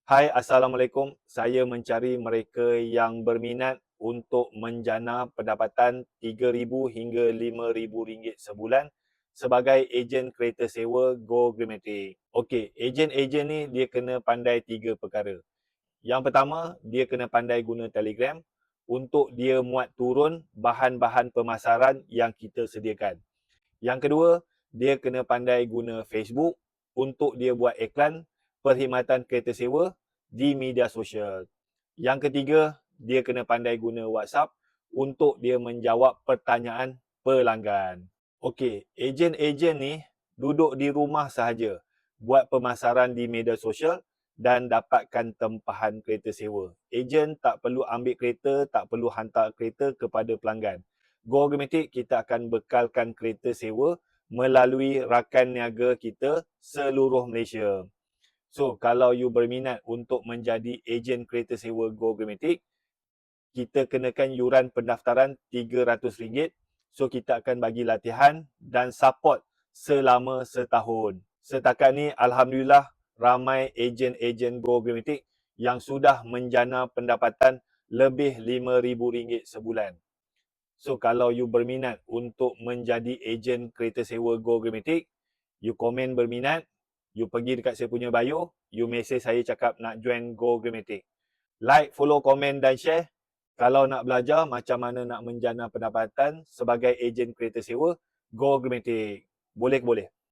Hai, Assalamualaikum. Saya mencari mereka yang berminat untuk menjana pendapatan RM3,000 hingga RM5,000 sebulan sebagai ejen kereta sewa Go Gramatic. Okey, ejen-ejen ni dia kena pandai 3 perkara. Yang pertama, dia kena pandai guna Telegram untuk dia muat turun bahan-bahan pemasaran yang kita sediakan. Yang kedua, dia kena pandai guna Facebook untuk dia buat iklan perkhidmatan kereta sewa di media sosial. Yang ketiga, dia kena pandai guna WhatsApp untuk dia menjawab pertanyaan pelanggan. Okey, ejen-ejen ni duduk di rumah sahaja buat pemasaran di media sosial dan dapatkan tempahan kereta sewa. Ejen tak perlu ambil kereta, tak perlu hantar kereta kepada pelanggan. Go Gramatic, kita akan bekalkan kereta sewa melalui rakan niaga kita seluruh Malaysia. So, kalau you berminat untuk menjadi ejen kereta sewa Go Gramatic, kita kenakan yuran pendaftaran RM300. So, kita akan bagi latihan dan support selama setahun. Setakat ni, Alhamdulillah, ramai ejen-ejen Go Gramatic yang sudah menjana pendapatan lebih RM5,000 sebulan. So, kalau you berminat untuk menjadi ejen kereta sewa Go Gramatic, you komen berminat, you pergi dekat saya punya bio, you message saya cakap nak join Go Gramatic. Like, follow, komen dan share. Kalau nak belajar macam mana nak menjana pendapatan sebagai ejen kereta sewa, Go Gramatic. Boleh ke boleh?